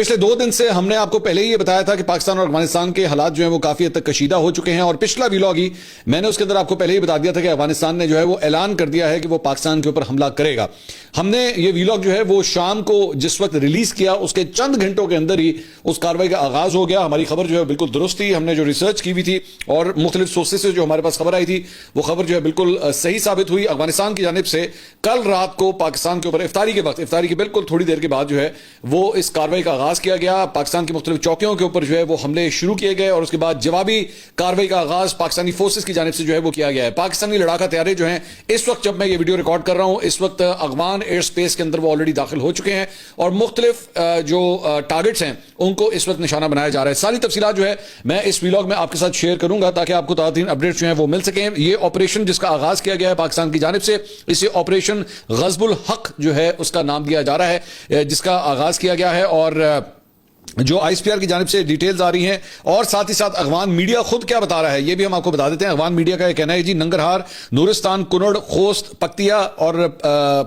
پچھلے 2 دن سے ہم نے آپ کو پہلے ہی یہ بتایا تھا کہ پاکستان اور افغانستان کے حالات جو ہیں وہ کافی حد تک کشیدہ ہو چکے ہیں، اور پچھلا ویلاگ ہی میں نے اس کے اندر آپ کو پہلے ہی بتا دیا تھا کہ افغانستان نے جو ہے وہ اعلان کر دیا ہے کہ وہ پاکستان کے اوپر حملہ کرے گا۔ ہم نے یہ ویلاگ جو ہے وہ شام کو جس وقت ریلیز کیا اس کے چند گھنٹوں کے اندر ہی اس کاروائی کا آغاز ہو گیا۔ ہماری خبر جو ہے بالکل درست تھی، ہم نے جو ریسرچ کی ہوئی تھی اور مختلف سورسز سے جو ہمارے پاس خبر آئی تھی وہ خبر جو ہے بالکل صحیح ثابت ہوئی۔ افغانستان کی جانب سے کل رات کو پاکستان کے اوپر افطاری کے وقت، افطاری کے بالکل تھوڑی دیر کے بعد جو ہے وہ اس کاروائی کا آغاز کیا گیا۔ پاکستان کی مختلف چوکیوں کے اوپر جو ہے وہ حملے شروع کیے گئے اور اس کے بعد جوابی کاروائی کا آغاز پاکستانی فورسز کی جانب سے جو ہے وہ کیا گیا ہے۔ پاکستانی لڑاکا طیارے جو ہیں اس وقت جب میں یہ ویڈیو ریکارڈ کر رہا ہوں اس وقت افغان ایئر سپیس کے اندر وہ آلریڈی داخل ہو چکے ہیں اور مختلف جو ٹارگٹس ہیں ان کو اس وقت نشانہ بنایا جا رہا ہے۔ ساری تفصیلات جو ہے میں اس ویلاگ میں آپ کے ساتھ شیئر کروں گا تاکہ آپ کو تازہ ترین اپڈیٹس جو ہیں وہ مل سکیں۔ یہ آپریشن جس کا آغاز کیا گیا ہے پاکستان کی جانب سے، اسے آپریشن غضب الحق جو ہے اس کا نام دیا جا رہا ہے، جس کا آغاز کیا گیا ہے، اور جو آئی ایس پی آر کی جانب سے ڈیٹیلز آ رہی ہیں اور ساتھ ہی ساتھ افغان میڈیا خود کیا بتا رہا ہے یہ بھی ہم آپ کو بتا دیتے ہیں۔ افغان میڈیا کا یہ کہنا ہے جی ننگرہار، نورستان، کنڑ، خوست، پکتیا اور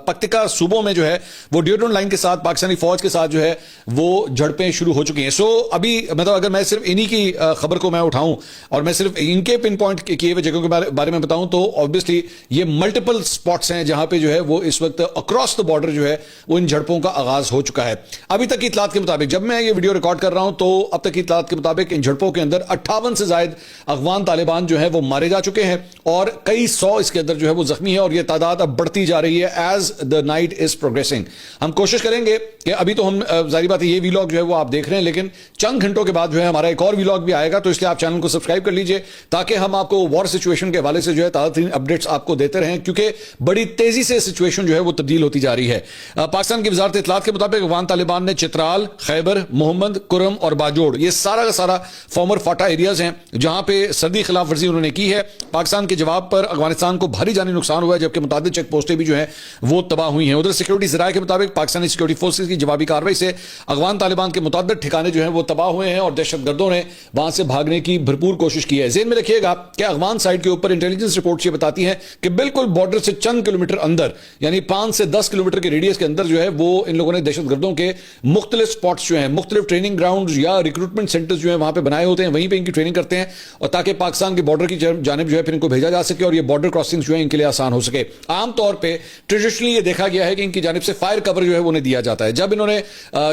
پکتیکا صوبوں میں جو ہے وہ ڈیوڈرن لائن کے ساتھ پاکستانی فوج کے ساتھ جو ہے وہ جھڑپیں شروع ہو چکی ہیں۔ سو ابھی مطلب اگر میں صرف انہی کی خبر کو میں اٹھاؤں اور میں صرف ان کے پن پوائنٹ کیے ہوئے جگہوں کے بارے میں بتاؤں تو آبویسلی یہ ملٹیپل سپاٹس ہیں جہاں پہ جو ہے وہ اس وقت اکراس دا بارڈر جو ہے وہ ان جھڑپوں کا آغاز ہو چکا ہے۔ ابھی تک کی اطلاعات کے مطابق جب میں یہ ویڈیو ریکارڈ کر رہا ہوں تو اب تک کی اطلاعات کے مطابق ان جھڑپوں کے اندر 58 سے زائد افغان طالبان جو ہیں وہ مارے جا چکے ہیں اور کئی سو اس کے اندر جو ہے وہ زخمی ہیں، اور یہ تعداد اب بڑھتی جا رہی ہے as the night is progressing. ہم کوشش کریں گے کہ ابھی تو ہم ظاہر بات ہے یہ ویلاگ جو ہے وہ آپ دیکھ رہے ہیں، لیکن چند گھنٹوں کے بعد جو ہے ہمارا ایک اور ویلاگ بھی آئے گا، تو اس لیے آپ چینل کو سبسکرائب کر لیجئے تاکہ ہم آپ کو وار سچویشن کے حوالے سے جو ہے تازہ ترین اپڈیٹس آپ کو دیتے رہیں، کیونکہ بڑی تیزی سے سچویشن جو ہے وہ تبدیل ہوتی جا رہی ہے۔ پاکستان کی وزارت اطلاعات کے مطابق افغان طالبان نے چترال، خیبر، محمد، کرم اور باجوڑ یہ سارا کا سارا فارمر فاٹا ایریاز ہیں جہاں پہ سردی خلاف ورزی انہوں نے کی ہے۔ پاکستان کے جواب پر افغانستان کو بھاری جانی نقصان ہوا ہے، جبکہ متعدد چیک پوسٹیں بھی جو ہیں وہ تباہ ہوئی ہیں۔ ادھر سیکورٹی ذرائع کے مطابق پاکستانی سیکورٹی فورسز کی جوابی کارروائی سے افغان طالبان کے متعدد ٹھکانے جو ہیں وہ تباہ ہوئے ہیں اور دہشت گردوں نے وہاں سے بھاگنے کی بھرپور کوشش کی ہے۔ ذہن میں رکھیے گا کہ افغان سائڈ کے اوپر انٹیلیجنس رپورٹس یہ بتاتی ہیں کہ بالکل بارڈر سے چند کلومیٹر اندر یعنی 5 سے 10 کلومیٹر کے ریڈیس کے اندر جو ہے وہ ان لوگوں نے دہشت گردوں کے مختلف سپاٹس جو ہیں، مختلف ٹریننگ گراؤنڈز یا ریکروٹمنٹ سینٹرز جو ہیں وہاں پہ بنائے ہوتے ہیں، وہیں پہ ان کی ٹریننگ کرتے ہیں اور تاکہ پاکستان کے بارڈر کی جانب جو ہے پھر ان کو بھیجا جا سکے اور یہ بارڈر کراسنگ جو ہے ان کے لیے آسان ہو سکے۔ عام طور پہ ٹریڈیشنلی یہ دیکھا گیا ہے کہ ان کی جانب سے فائر کور جو ہے وہ انہیں دیا جاتا ہے۔ جب انہوں نے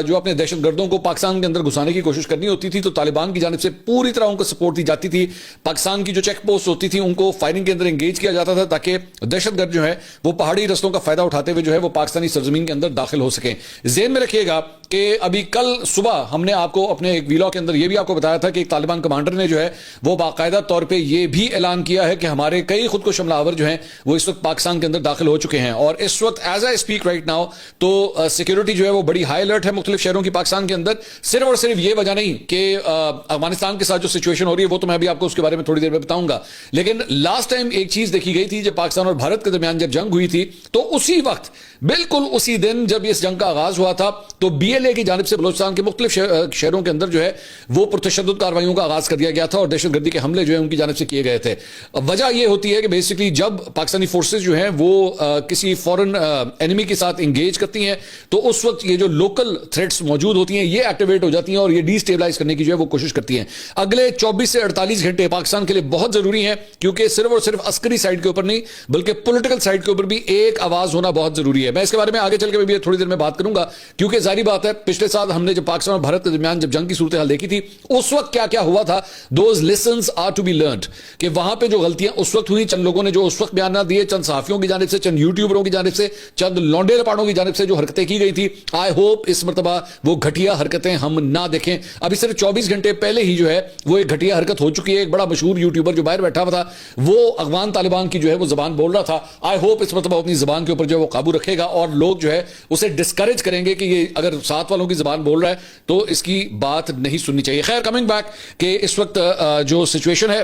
جو اپنے دہشت گردوں کو پاکستان کے اندر گھسانے کی کوشش کرنی ہوتی تھی تو طالبان کی جانب سے پوری طرح ان کو سپورٹ دی جاتی تھی۔ پاکستان کی جو چیک پوسٹ ہوتی تھی ان کو فائرنگ کے اندر انگیج کیا جاتا تھا تاکہ دہشت گرد جو ہے وہ پہاڑی رستوں کا فائدہ اٹھاتے ہوئے جو ہے وہ پاکستانی سرزمین کے اندر داخل ہو سکیں۔ ذہن میں رکھیے گا کہ ابھی کل صبح ہم نے آپ کو اپنے ایک ویلاگ کے اندر یہ بھی آپ کو بتایا تھا کہ ایک طالبان کمانڈر نے جو ہے وہ باقاعدہ طور پہ یہ بھی اعلان کیا ہے کہ ہمارے کئی خود کو حملہ آور جو ہیں وہ اس وقت پاکستان کے اندر داخل ہو چکے ہیں، اور اس وقت as I speak right now تو سیکورٹی جو ہے وہ بڑی ہائی الرٹ ہے مختلف شہروں کی پاکستان کے اندر۔ صرف اور صرف یہ وجہ نہیں کہ افغانستان کے ساتھ جو سچویشن ہو رہی ہے وہ تو میں ابھی آپ کو اس کے بارے میں تھوڑی دیر میں بتاؤں گا، لیکن لاسٹ ٹائم ایک چیز دیکھی گئی تھی جب پاکستان اور بھارت کے درمیان جب جنگ ہوئی تھی تو اسی وقت بالکل اسی دن جب اس جنگ کا آغاز ہوا تھا تو بی ایل اے کی جانب سے بلوچستان کے مختلف شہروں کے اندر جو ہے وہ پرتشدد کارروائیوں کا آغاز کر دیا گیا تھا اور دہشت گردی کے حملے جو ہیں ان کی جانب سے کیے گئے تھے۔ وجہ یہ ہوتی ہے کہ بیسکلی جب پاکستانی فورسز جو ہیں وہ کسی فورن اینیمی کے ساتھ انگیج کرتی ہیں تو اس وقت یہ جو لوکل تھریٹس موجود ہوتی ہیں یہ ایکٹیویٹ ہو جاتی ہیں اور یہ ڈی اسٹیبلائز کرنے کی جو ہے وہ کوشش کرتی ہیں۔ اگلے 24 سے 48 گھنٹے پاکستان کے لیے بہت ضروری ہیں، کیونکہ صرف اور صرف عسکری سائڈ کے اوپر نہیں بلکہ پولیٹیکل سائڈ کے اوپر بھی ایک آواز ہونا بہت ضروری ہے۔ میں اس کے بارے میں آگے چل کے بھی تھوڑی دیر میں بات کروں گا، کیونکہ ظاہری بات ہے پچھلے سال ہم نے جب پاکستان اور بھارت کے درمیان جب جنگ کی صورتحال دیکھی تھی اس وقت کیا کیا ہوا تھا، those lessons are to be learned, کہ وہاں پہ جو غلطیاں اس وقت ہوئی، چند لوگوں نے جو اس وقت بیانات دیے، چند صحافیوں کی جانب سے، چند یوٹیوبروں کی جانب سے، چند لونڈے لپاڑوں کی جانب سے جو حرکتیں کی گئی تھی، آئی ہوپ اس مرتبہ وہ گھٹیا حرکتیں ہم نہ دیکھیں۔ ابھی صرف 24 گھنٹے پہلے ہی جو ہے وہ ایک گھٹیا حرکت ہو چکی ہے۔ ایک بڑا مشہور یوٹیوبر جو باہر بیٹھا ہوا تھا وہ افغان طالبان کی جو ہے وہ زبان بول رہا تھا، آئی ہوپ اس مرتبہ اپنی زبان کے اوپر جو ہے وہ قابو رکھے گا اور لوگ جو ہے اسے ڈسکریج کریں گے کہ یہ اگر ساتھ والوں کی زبان بول رہا ہے تو اس کی بات نہیں سننی چاہیے۔ خیر، کمنگ بیک کہ اس وقت جو سچویشن ہے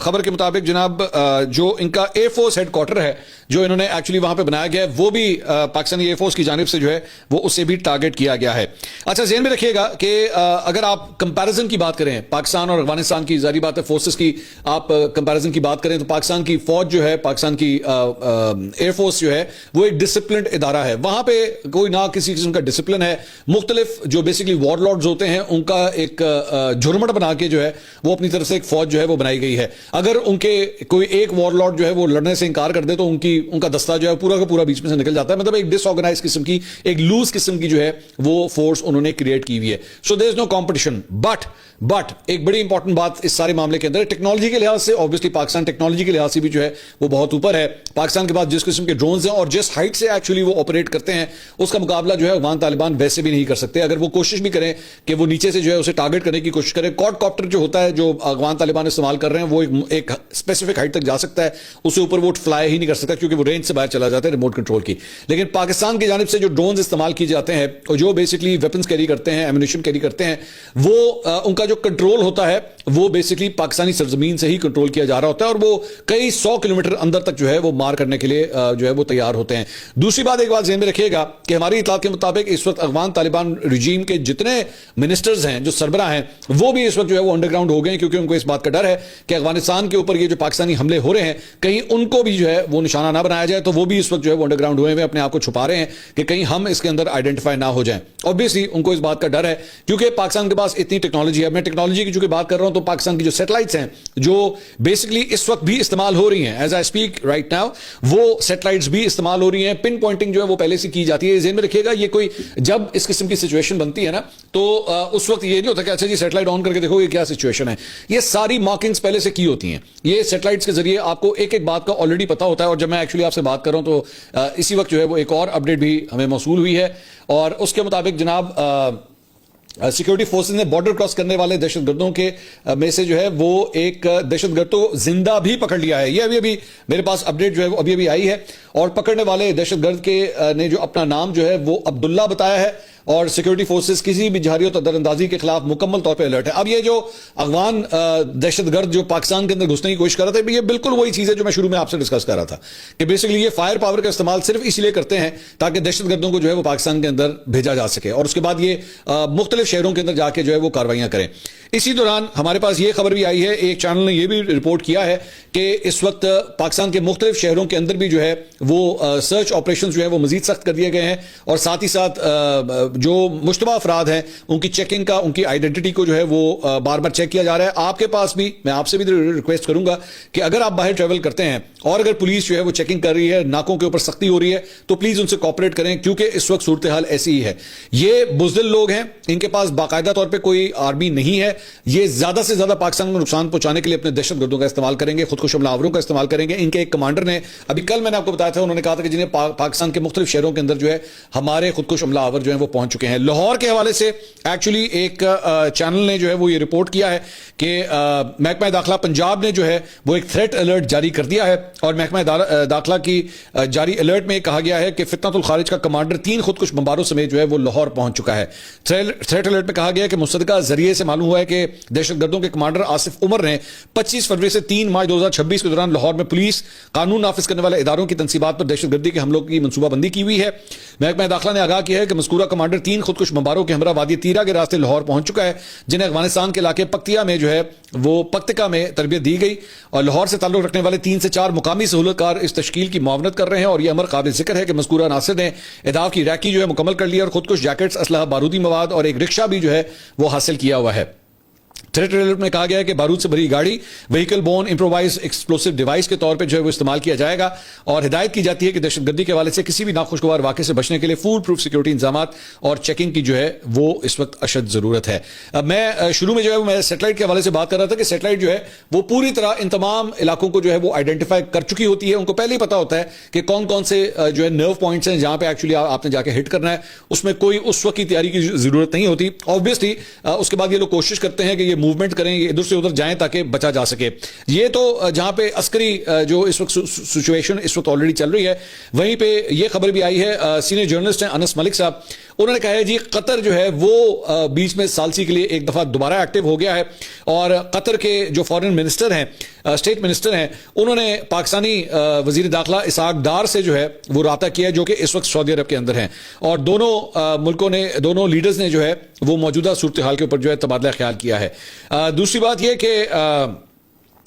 خبر کے مطابق جناب جو ان کا ایئر فورس ہیڈ کوارٹر ہے جو انہوں نے ایکچولی وہاں پہ بنایا گیا ہے وہ بھی پاکستانی ایئر فورس کی جانب سے جو ہے وہ اسے بھی ٹارگٹ کیا گیا ہے. اچھا ذہن میں رکھیے گا کہ اگر آپ کمپیرزن کی بات کریں پاکستان اور افغانستان کی, ظاہری بات ہے فورسز کی آپ کمپیرزن کی بات کریں تو پاکستان کی فوج جو ہے, پاکستان کی ایئر فورس جو ہے وہ ایک ڈسپلنڈ ادارہ ہے. وہاں پہ کوئی نہ کسی قسم کا ڈسپلن ہے. مختلف جو بیسکلی وار لارڈز ہوتے ہیں ان کا ایک جھرمٹ بنا کے جو ہے وہ اپنی طرف سے ایک فوج جو ہے وہ بنائی گئی ہے. اگر ان کے کوئی ایک وار لارڈ جو ہے وہ لڑنے سے انکار کر دے تو ان کا دستہ جو ہے پورا کا پورا بیچ میں سے نکل جاتا ہے. مطلب ایک ڈس آرگنائز قسم کی, ایک لوز قسم کی جو ہے وہ فورس انہوں نے کریٹ کی ہوئی ہے. سو دیر از نو کمپٹیشن. بٹ ایک بڑی انپورٹنٹ بات اس سارے معاملے کے اندر ٹیکنالوجی کے لحاظ سے, obviously پاکستان ٹیکنالوجی کے لحاظ سے بھی جو ہے وہ بہت اوپر ہے. پاکستان کے پاس جس قسم کے ڈرونز ہیں اور جس ہائٹ سے ایکچولی وہ آپریٹ کرتے ہیں اس کا مقابلہ جو ہے افغان طالبان ویسے بھی نہیں کر سکتے. اگر وہ کوشش بھی کریں کہ وہ نیچے سے جو ہے اسے ٹارگٹ کرنے کی کوشش کریں, کوڈ کاپٹر جو ہوتا ہے جو افغان طالبان استعمال کر رہے ہیں وہ ایک اسپیسیفک ہائٹ تک جا سکتا ہے, اس سے اوپر وہ فلائی ہی نہیں کر سکتا کیونکہ وہ رینج سے باہر چلا جاتا ہے ریموٹ کنٹرول کی. لیکن پاکستان کی جانب سے جو ڈرونز استعمال کیے جاتے ہیں اور جو بیسکلی ویپنز کیری کرتے ہیں, ایمونیشن کیری کرتے ہیں, وہ ان کا جو کنٹرول ہوتا ہے وہ بیسکلی پاکستانی سرزمین سے ہی کنٹرول کیا جا رہا ہوتا ہے اور وہ کئی 100 کلومیٹر اندر تک جو ہے وہ مار کرنے کے لیے جو ہے وہ تیار ہوتے ہیں. دوسری بات ایک بات ذہن میں رکھیے گا کہ ہماری اطلاعات کے مطابق اس وقت افغان طالبان رجیم کے جتنے منسٹرز ہیں, جو سربراہ ہیں, وہ بھی اس وقت جو ہے وہ انڈر گراؤنڈ ہو گئے ہیں کیونکہ ان کو اس بات کا ڈر ہے کہ افغانستان کے اوپر یہ جو پاکستانی حملے ہو رہے ہیں کہیں ان کو بھی جو ہے وہ نشانہ نہ بنایا جائے. تو وہ بھی اس وقت جو ہے وہ انڈر گراؤنڈ ہوئے ہوئے اپنے آپ کو چھپا رہے ہیں کہ کہیں ہم اس کے اندر آئیڈینٹیفائی نہ ہو جائیں. obviously ان کو اس بات کا ڈر ہے کیونکہ پاکستان کے پاس اتنی ٹیکنالوجی ہے. میں ٹیکنالوجی کی چونکہ بات کر رہا ہوں تو پاکستان کی جو سیٹلائٹس ہیں جو بیسکلی اس وقت بھی استعمال ہو رہی ہیں, as I speak right now, وہ سیٹلائٹس بھی استعمال ہو رہی ہیں. پن پوائنٹنگ جو ہے وہ پہلے سے کی جاتی ہے. ذہن میں رکھیے گا یہ کوئی جب اس قسم کی سچویشن بنتی ہے نا تو اس وقت یہ نہیں ہوتا کہ اچھا جی سیٹلائٹ آن کر کے دیکھو یہ کیا سچویشن ہے. یہ ساری مارکنگز پہلے سے کی ہوتی ہیں. یہ سیٹلائٹس کے ذریعے آپ کو ایک ایک بات کا آلریڈی پتا ہوتا ہے. اور جب میں ایکچولی آپ سے بات کر رہا ہوں تو اسی وقت جو ہے وہ ایک اور اپڈیٹ بھی ہمیں موصول ہوئی ہے اور اس کے مطابق جناب سیکورٹی فورسز نے بارڈر کراس کرنے والے دہشت گردوں کے میں سے جو ہے وہ ایک دہشت گرد تو زندہ بھی پکڑ لیا ہے. یہ ابھی میرے پاس اپڈیٹ جو ہے وہ ابھی آئی ہے اور پکڑنے والے دہشت گرد کے نے جو اپنا نام جو ہے وہ عبداللہ بتایا ہے اور سیکورٹی فورسز کسی بھی جہری اور در اندازی کے خلاف مکمل طور پہ الرٹ ہے. اب یہ جو افغان دہشت گرد جو پاکستان کے اندر گھسنے کی کوشش کر رہا تھا یہ بالکل وہی چیز ہے جو میں شروع میں آپ سے ڈسکس کر رہا تھا کہ بیسکلی یہ فائر پاور کا استعمال صرف اس لیے کرتے ہیں تاکہ دہشت گردوں کو جو ہے وہ پاکستان کے اندر بھیجا جا سکے اور اس کے بعد یہ مختلف شہروں کے اندر جا کے جو ہے وہ کاروائیاں کریں. اسی دوران ہمارے پاس یہ خبر بھی آئی ہے, ایک چینل نے یہ بھی رپورٹ کیا ہے کہ اس وقت پاکستان کے مختلف شہروں کے اندر بھی جو ہے وہ سرچ آپریشن جو ہے وہ مزید سخت کر دیے گئے ہیں اور ساتھ ہی ساتھ جو مشتبہ افراد ہیں ان کی چیکنگ کا, ان کی آئیڈینٹی کو جو ہے وہ بار بار چیک کیا جا رہا ہے. آپ کے پاس بھی میں آپ سے بھی ریکویسٹ کروں گا کہ اگر آپ باہر ٹریول کرتے ہیں اور اگر پولیس جو ہے وہ چیکنگ کر رہی ہے, ناکوں کے اوپر سختی ہو رہی ہے تو پلیز ان سے کوآپریٹ کریں کیونکہ اس وقت صورتحال ایسی ہی ہے. یہ بزدل لوگ ہیں, ان کے پاس باقاعدہ طور پہ کوئی آرمی نہیں ہے. یہ زیادہ سے زیادہ پاکستان کو نقصان پہنچانے کے لیے اپنے دہشت گردوں کا استعمال کریں گے, خودکش حملہ آوروں کا استعمال کریں گے. ان کے ایک کمانڈر نے ابھی کل میں نے آپ کو بتایا تھا, انہوں نے کہا تھا کہ جنہیں پاکستان کے مختلف شہروں کے اندر جو ہے ہمارے خودکش حملہ آور جو ہیں وہ پہنچ چکے ہیں. لاہور کے حوالے سے ایکچولی ایک چینل نے جو ہے وہ یہ رپورٹ کیا ہے کہ محکمہ داخلہ پنجاب نے جو ہے وہ ایک تھریٹ الرٹ جاری کر دیا ہے اور محکمہ داخلہ کی جاری الرٹ میں کہا گیا ہے کہ فتنۃ الخارج کا کمانڈر 3 خودکش بمباروں سمیت جو ہے وہ لاہور پہنچ چکا ہے. تھریٹ الرٹ میں کہا گیا کہ مصدقہ ذریعے سے معلوم ہوا ہے کہ دہشت گردوں کے کمانڈر آصف عمر نے 25 فروری سے 3 مارچ 2026 کے دوران لاہور میں پولیس, قانون نافذ کرنے والے اداروں کی تنصیبات پر دہشت گردی کے حملوں کی منصوبہ بندی کی ہوئی ہے. محکمہ داخلہ نے آگاہ کیا ہے کہ مذکورہ کمانڈر 3 خودکش بمباروں کے ہمراہ وادی تیرا کے راستے لاہور پہنچ چکا ہے جنہیں افغانستان کے علاقے پکتیا میں جو ہے وہ پکتکا میں تربیت دی گئی اور لاہور سے تعلق رکھنے والے 3 سے 4 مقامی سہولت کار اس تشکیل کی معاونت کر رہے ہیں. اور یہ امر قابل ذکر ہے کہ مذکورہ عناصر نے اہداف کی ریکی جو ہے مکمل کر لی اور خودکش جیکٹس, اسلحہ, بارودی مواد اور ایک رکشہ بھی جو ہے وہ حاصل کیا ہوا ہے. تھریٹ الرٹ میں کہا گیا ہے کہ بارود سے بھری گاڑی vehicle bone improvise explosive device کے طور پہ جو ہے وہ استعمال کیا جائے گا اور ہدایت کی جاتی ہے کہ دہشت گردی کے حوالے سے کسی بھی ناخوشگوار واقعے سے بچنے کے لیے فول پروف سیکورٹی انتظامات اور چیکنگ کی جو ہے وہ اس وقت اشد ضرورت ہے. میں شروع میں جو ہے میں سیٹلائٹ کے حوالے سے بات کر رہا تھا کہ سیٹلائٹ جو ہے وہ پوری طرح ان تمام علاقوں کو جو ہے وہ آئیڈینٹیفائی کر چکی ہوتی ہے. ان کو پہلے ہی پتا ہوتا ہے کہ کون کون سے جو ہے نرو پوائنٹس ہیں جہاں پہ ایکچولی آپ نے جا کے ہٹ کرنا ہے. اس میں کوئی اس وقت کی تیاری کی ضرورت نہیں ہوتی. آبویسلی اس کے بعد یہ لوگ کوشش کرتے ہیں کہ یہ موومنٹ کریں, یہ ادھر سے ادھر جائیں تاکہ بچا جا سکے. یہ تو جہاں پہ عسکری جو اس وقت سچویشن اس وقت آلریڈی چل رہی ہے, وہیں پہ یہ خبر بھی آئی ہے. سینئر جرنلسٹ ہیں انس ملک صاحب, انہوں نے کہا ہے جی قطر جو ہے وہ بیچ میں ثالثی کے لیے ایک دفعہ دوبارہ ایکٹیو ہو گیا ہے, اور قطر کے جو فارن منسٹر ہیں, اسٹیٹ منسٹر ہیں, انہوں نے پاکستانی وزیر داخلہ اسحاق ڈار سے جو ہے وہ رابطہ کیا ہے, جو کہ اس وقت سعودی عرب کے اندر ہیں, اور دونوں ملکوں نے, دونوں لیڈرز نے جو ہے وہ موجودہ صورتحال کے اوپر جو ہے تبادلہ خیال کیا ہے. دوسری بات یہ کہ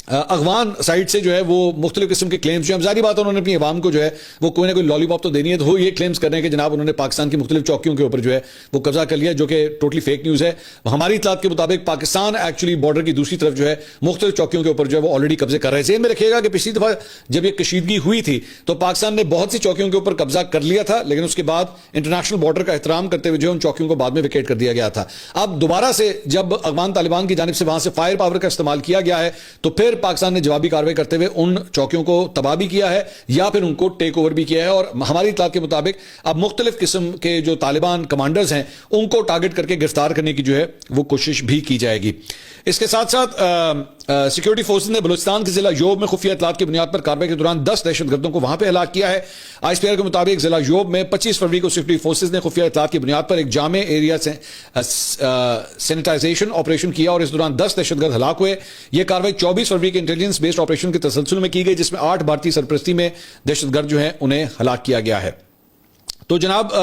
اغوان سائٹ سے جو ہے وہ مختلف قسم کے کلیمز جو ہیں, ظاہری بات ہے انہوں نے اپنی عوام کو جو ہے وہ کوئی نہ کوئی لالی پاپ تو دینی ہے, تو وہ یہ کلیمز کر رہے ہیں کہ جناب انہوں نے پاکستان کی مختلف چوکیوں کے اوپر جو ہے وہ قبضہ کر لیا, جو کہ ٹوٹلی فیک نیوز ہے. ہماری اطلاعات کے مطابق پاکستان ایکچولی بارڈر کی دوسری طرف جو ہے مختلف چوکیوں کے اوپر جو ہے وہ آلریڈی قبضے کر رہے ہیں. ذہن میں رکھیے گا کہ پچھلی دفعہ جب یہ کشیدگی ہوئی تھی تو پاکستان نے بہت سی چوکیوں کے اوپر قبضہ کر لیا تھا, لیکن اس کے بعد انٹرنیشنل بارڈر کا احترام کرتے ہوئے جو ان چوکیوں کو بعد میں ویکیٹ کر دیا گیا تھا. اب دوبارہ سے جب افغان طالبان کی جانب سے وہاں سے فائر پاور کا استعمال کیا گیا ہے, تو پھر پاکستان نے جوابی کارروائی کرتے ہوئے ان چوکیوں کو تباہ بھی کیا ہے یا پھر ان کو ٹیک اوور بھی کیا ہے. اور ہماری اطلاعات کے مطابق اب مختلف قسم کے جو طالبان کمانڈرز ہیں ان کو ٹارگٹ کر کے گرفتار کرنے کی جو ہے وہ کوشش بھی کی جائے گی. اس کے ساتھ ساتھ سیکورٹی فورسز نے بلوچستان کے ضلع یوب میں خفیہ اطلاعات کی بنیاد پر کارروائی کے دوران 10 دہشت گردوں کو وہاں پہ ہلاک کیا ہے. آئی ایس پی آر کے مطابق ضلع یوب میں 25 فروری کو سیکورٹی فورسز نے خفیہ اطلاعات کی بنیاد پر ایک جامع ایریا سے سینیٹائزیشن آپریشن کیا, اور اس دوران 10 دہشت گرد ہلاک ہوئے. یہ کارروائی 24 فروری کے انٹیلیجنس بیسڈ آپریشن کے تسلسل میں کی گئی, جس میں 8 بھارتی سرپرستی میں دہشت گرد جو ہیں انہیں ہلاک کیا گیا ہے. تو جناب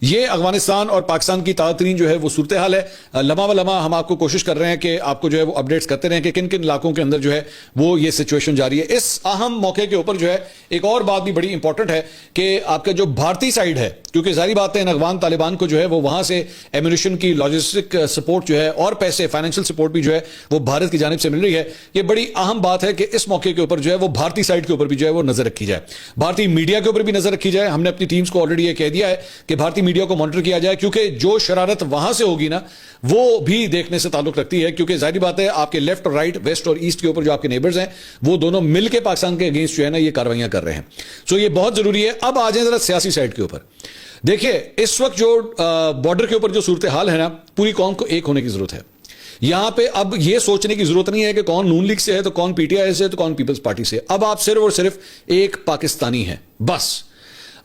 یہ افغانستان اور پاکستان کی تازہ ترین جو ہے وہ صورتحال ہے. لمحہ و لمحہ ہم آپ کو کوشش کر رہے ہیں کہ آپ کو جو ہے وہ اپڈیٹس کرتے رہیں کہ کن کن علاقوں کے اندر جو ہے وہ یہ سچویشن جاری ہے. اس اہم موقع کے اوپر جو ہے ایک اور بات بھی بڑی امپورٹنٹ ہے کہ آپ کا جو بھارتی سائڈ ہے, کیونکہ ظاہری بات ہے ان افغان طالبان کو جو ہے وہ وہاں سے ایمونیشن کی لاجسٹک سپورٹ جو ہے اور پیسے فائنینشیل سپورٹ بھی جو ہے وہ بھارت کی جانب سے مل رہی ہے. یہ بڑی اہم بات ہے کہ اس موقع کے اوپر جو ہے وہ بھارتی سائڈ کے اوپر بھی جو ہے وہ نظر رکھی جائے, بھارتی میڈیا کے اوپر بھی نظر رکھی جائے. ہم نے اپنی ٹیمز کو آلریڈی یہ کہہ دیا ہے کہ بھارتی میڈیا کو مانیٹر کیا جائے, کیونکہ جو شرارت وہاں سے ہوگی نا وہ بھی دیکھنے سے تعلق رکھتی ہے, کیونکہ ظاہری بات ہے آپ کے لیفٹ اور رائٹ, ویسٹ اور ایسٹ کے اوپر جو آپ کے نیبرز ہیں وہ دونوں مل کے پاکستان کے اگینسٹ جو ہے نا یہ کاروائیاں کر رہے ہیں. سو یہ بہت ضروری ہے. اب آ جائیں ذرا سیاسی سائڈ کے اوپر. دیکھیے اس وقت جو بارڈر کے اوپر جو صورتحال ہے نا, پوری قوم کو ایک ہونے کی ضرورت ہے. یہاں پہ اب یہ سوچنے کی ضرورت نہیں ہے کہ کون نون لیگ سے ہے تو کون پی ٹی آئی سے ہے تو کون پیپلز پارٹی سے. اب آپ صرف اور صرف ایک پاکستانی ہیں بس.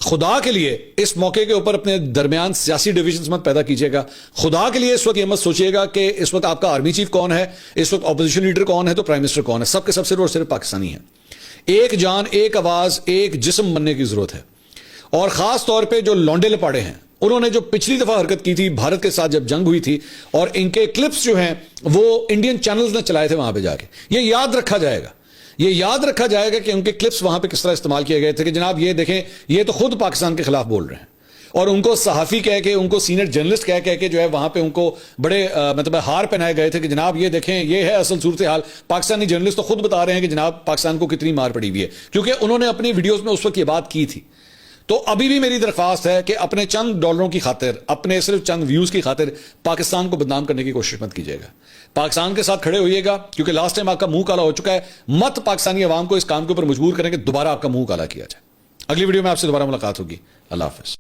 خدا کے لیے اس موقع کے اوپر اپنے درمیان سیاسی ڈویژنز مت پیدا کیجیے گا. خدا کے لیے اس وقت یہ مت سوچیے گا کہ اس وقت آپ کا آرمی چیف کون ہے, اس وقت اپوزیشن لیڈر کون ہے تو پرائم منسٹر کون ہے. سب کے سب صرف اور صرف پاکستانی ہیں. ایک جان, ایک آواز, ایک جسم بننے کی ضرورت ہے. اور خاص طور پہ جو لونڈے لپاڑے ہیں, انہوں نے جو پچھلی دفعہ حرکت کی تھی بھارت کے ساتھ جب جنگ ہوئی تھی, اور ان کے کلپس جو ہیں وہ انڈین چینلز نے چلائے تھے وہاں پہ جا کے, یہ یاد رکھا جائے گا. یہ یاد رکھا جائے گا کہ ان کے کلپس وہاں پہ کس طرح استعمال کیے گئے تھے کہ جناب یہ دیکھیں یہ تو خود پاکستان کے خلاف بول رہے ہیں, اور ان کو صحافی کہہ کے, ان کو سینئر جرنلسٹ کہہ کے جو ہے وہاں پہ ان کو بڑے مطلب ہار پہنائے گئے تھے کہ جناب یہ دیکھیں یہ ہے اصل صورتحال. پاکستانی جرنلسٹ تو خود بتا رہے ہیں کہ جناب پاکستان کو کتنی مار پڑی ہوئی ہے, کیونکہ انہوں نے اپنی ویڈیوز میں اس وقت یہ بات کی تھی. تو ابھی بھی میری درخواست ہے کہ اپنے چند ڈالروں کی خاطر, اپنے صرف چند ویوز کی خاطر پاکستان کو بدنام کرنے کی کوشش مت کیجیے گا. پاکستان کے ساتھ کھڑے ہوئیے گا, کیونکہ لاسٹ ٹائم آپ کا منہ کالا ہو چکا ہے. مت پاکستانی عوام کو اس کام کے اوپر مجبور کریں کہ دوبارہ آپ کا منہ کالا کیا جائے. اگلی ویڈیو میں آپ سے دوبارہ ملاقات ہوگی. اللہ حافظ.